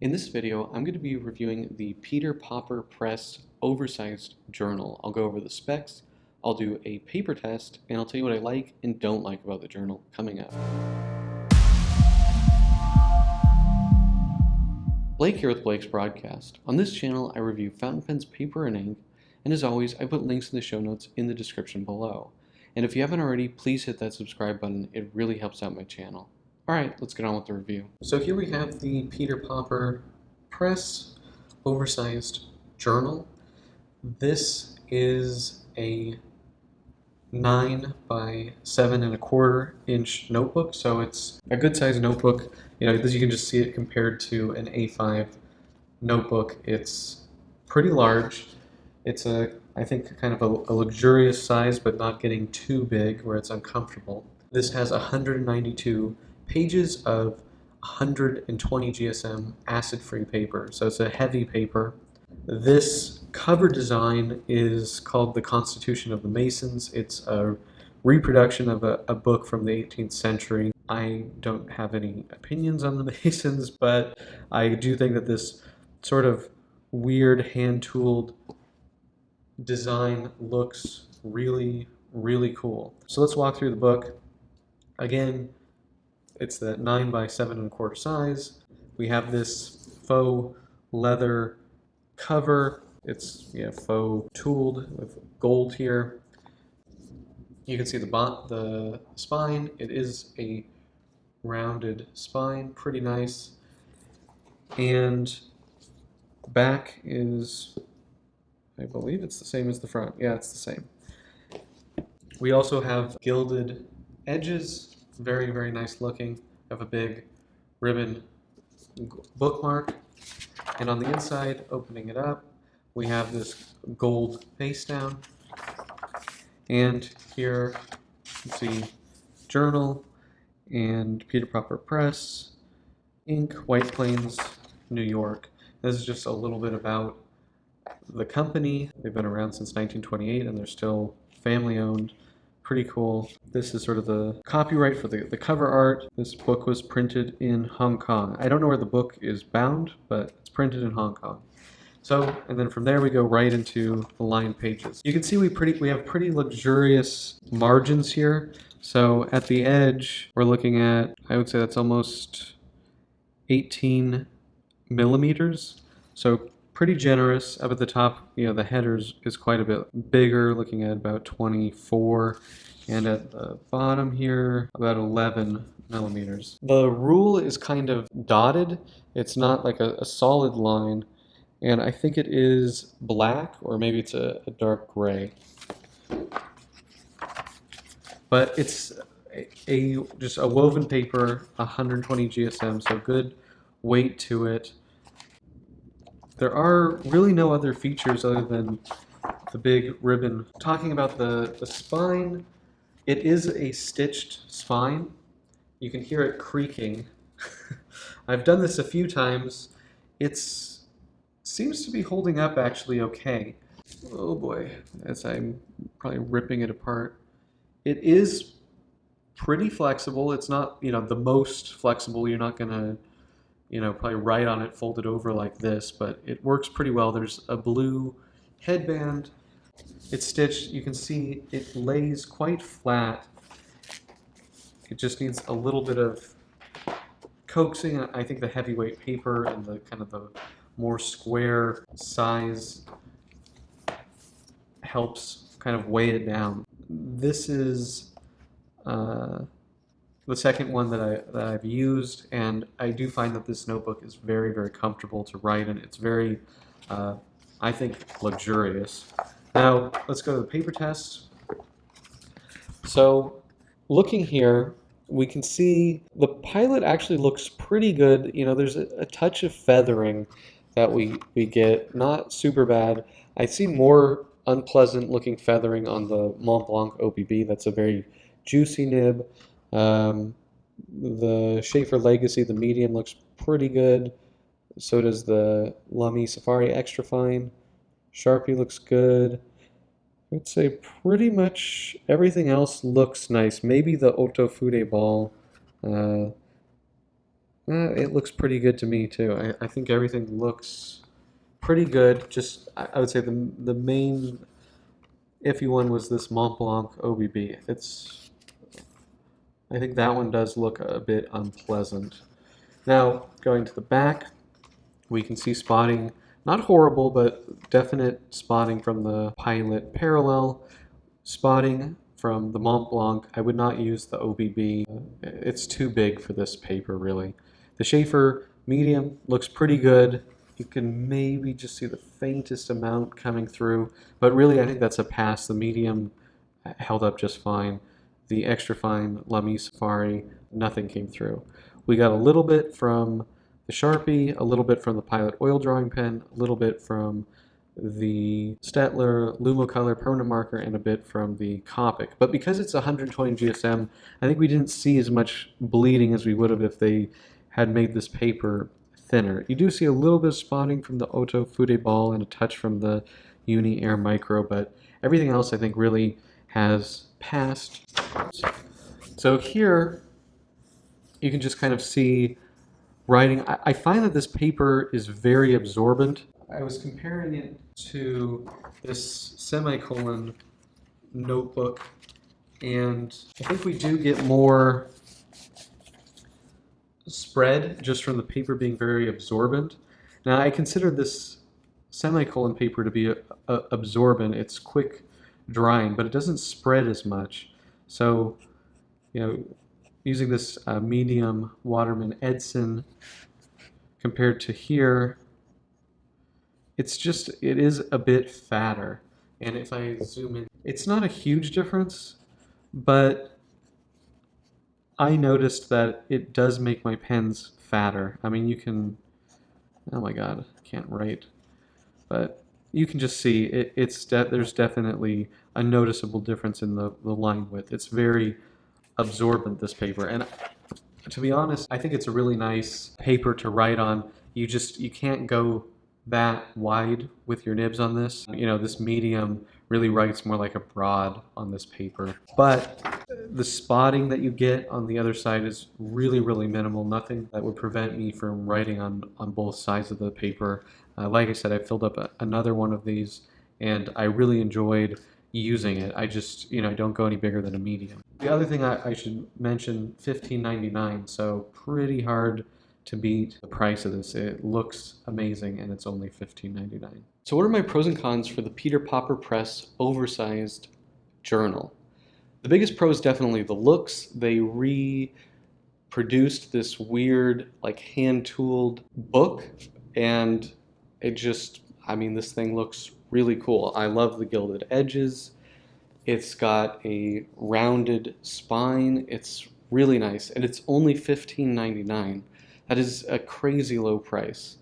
In this video, I'm going to be reviewing the Pauper Press Oversized journal. I'll go over the specs, I'll do a paper test, and I'll tell you what I like and don't like about the journal coming up. Blake here with Blake's Broadcast. On this channel, I review fountain pens, paper, and ink, and as always, I put links in the show notes in the description below. And if you haven't already, please hit that subscribe button. It really helps out my channel. Alright, let's get on with the review. So here we have the Pauper Press Oversized journal. This is a 9 by 7.25 inch notebook, so it's a good size notebook. You know, you can just see it compared to an A5 notebook. It's pretty large. It's I think kind of a luxurious size, but not getting too big where it's uncomfortable. This has 192 pages of 120 GSM acid-free paper, so it's a heavy paper. This cover design is called The Constitution of the Masons. It's a reproduction of a book from the 18th century. I don't have any opinions on the Masons, but I do think that this sort of weird hand-tooled design looks really, really cool. So let's walk through the book. Again, it's the 9 by 7.25 size. We have this faux leather cover. It's faux tooled with gold here. You can see the spine. It is a rounded spine, pretty nice. And back is, I believe it's the same as the front. Yeah, it's the same. We also have gilded edges. Very, very nice looking. Have a big ribbon bookmark. And on the inside, opening it up, we have this gold face down. And here you can see journal and Pauper Press, ink, White Plains, New York. This is just a little bit about the company. They've been around since 1928 and they're still family owned. Pretty cool. This is sort of the copyright for the cover art. This book was printed in Hong Kong. I don't know where the book is bound, but it's printed in Hong Kong. So, and then from there we go right into the lined pages. You can see we have pretty luxurious margins here. So at the edge, we're looking at, I would say that's almost 18 millimeters. So pretty generous. Up at the top, the headers is quite a bit bigger, looking at about 24, and at the bottom here, about 11 millimeters. The rule is kind of dotted. It's not like a solid line, and I think it is black, or maybe it's a dark gray. But it's just a woven paper, 120 GSM, so good weight to it. There are really no other features other than the big ribbon. Talking about the spine, it is a stitched spine. You can hear it creaking. I've done this a few times. It seems to be holding up actually okay. Oh boy, as I'm probably ripping it apart. It is pretty flexible. It's not, the most flexible. You're not gonna probably write on it, fold it over like this, but it works pretty well. There's a blue headband. It's stitched. You can see it lays quite flat. It just needs a little bit of coaxing. I think the heavyweight paper and the kind of the more square size helps kind of weigh it down. This is the second one that I've used, and I do find that this notebook is very, very comfortable to write in. It's very, I think, luxurious. Now, let's go to the paper test. So, looking here, we can see the Pilot actually looks pretty good. There's a touch of feathering that we get, not super bad. I see more unpleasant looking feathering on the Mont Blanc OPB. That's a very juicy nib. The Schaefer Legacy, the medium, looks pretty good. So does the Lamy Safari Extra Fine. Sharpie looks good. I would say pretty much everything else looks nice. Maybe the Otofude ball It looks pretty good to me too. I think everything looks pretty good. Just I would say the main iffy one was this Mont Blanc OBB. I think that one does look a bit unpleasant. Now going to the back, we can see spotting, not horrible, but definite spotting from the Pilot Parallel, spotting from the Mont Blanc. I would not use the OBB. It's too big for this paper, really. The Schaefer medium looks pretty good. You can maybe just see the faintest amount coming through, but really I think that's a pass. The medium held up just fine. The extra fine Lamy Safari, nothing came through. We got a little bit from the Sharpie, a little bit from the Pilot oil drawing pen, a little bit from the Staedtler Lumocolor permanent marker, and a bit from the Copic. But because it's 120 GSM, I think we didn't see as much bleeding as we would have if they had made this paper thinner. You do see a little bit of spotting from the Otto Fude Ball and a touch from the Uni Air Micro, but everything else I think really has passed. So here you can just kind of see writing. I find that this paper is very absorbent. I was comparing it to this semicolon notebook, and I think we do get more spread just from the paper being very absorbent. Now I consider this semicolon paper to be absorbent. It's quick drying, but it doesn't spread as much. So, using this medium Waterman Edson compared to here, it is a bit fatter. And if I zoom in, it's not a huge difference, but I noticed that it does make my pens fatter. I mean, you can, oh my God, I can't write, but you can just see there's definitely a noticeable difference in the line width. It's very absorbent, this paper, and to be honest, I think it's a really nice paper to write on. You can't go that wide with your nibs on this. This medium really writes more like a broad on this paper, but the spotting that you get on the other side is really, really minimal. Nothing that would prevent me from writing on both sides of the paper. Like I said, I filled up another one of these, and I really enjoyed using it. I just, I don't go any bigger than a medium. The other thing I should mention, $15.99, so pretty hard to beat the price of this. It looks amazing, and it's only $15.99. So what are my pros and cons for the Peter Pauper Press Oversized journal? The biggest pro is definitely the looks. They reproduced this weird, like hand-tooled book, and this thing looks really cool. I love the gilded edges. It's got a rounded spine. It's really nice, and it's only $15.99. That is a crazy low price.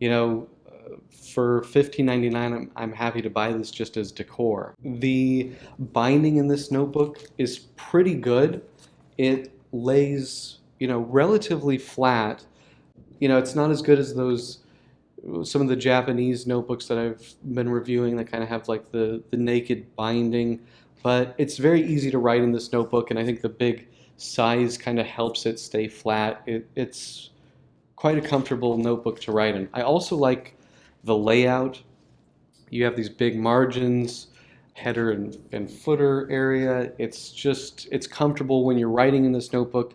For $15.99, I'm happy to buy this just as decor. The binding in this notebook is pretty good. It lays, relatively flat. It's not as good as some of the Japanese notebooks that I've been reviewing that kind of have like the naked binding, but it's very easy to write in this notebook, and I think the big size kind of helps it stay flat. It's quite a comfortable notebook to write in. I also like the layout. You have these big margins, header and footer area. It's comfortable when you're writing in this notebook.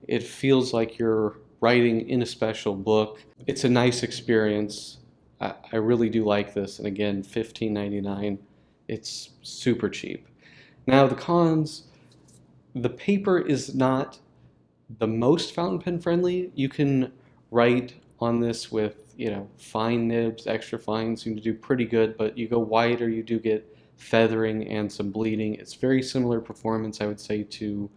It feels like you're writing in a special book. It's a nice experience. I really do like this, and again, $15.99. It's super cheap. Now the cons, the paper is not the most fountain pen friendly. You can write on this with, fine nibs, extra fine seem to do pretty good, but you go wider, you do get feathering and some bleeding. It's very similar performance, I would say, to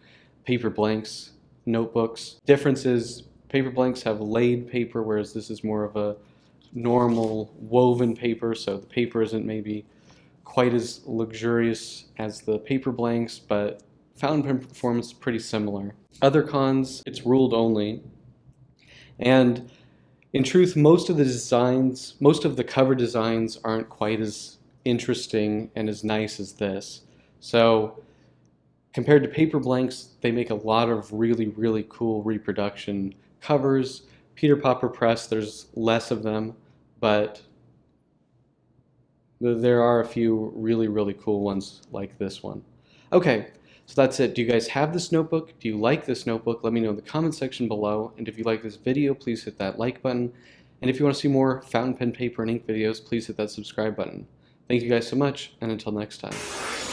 Paper Blanks notebooks. Difference is Paper Blanks have laid paper, whereas this is more of a normal woven paper, so the paper isn't maybe quite as luxurious as the Paper Blanks, but fountain pen performance is pretty similar. Other cons, it's ruled only, and in truth, most of the cover designs aren't quite as interesting and as nice as this. So compared to Paper Blanks, they make a lot of really, really cool reproduction covers. Peter Pauper Press, there's less of them, but there are a few really, really cool ones like this one. Okay, so that's it. Do you guys have this notebook? Do you like this notebook? Let me know in the comment section below. And if you like this video, please hit that like button. And if you want to see more fountain pen, paper, and ink videos, please hit that subscribe button. Thank you guys so much, and until next time.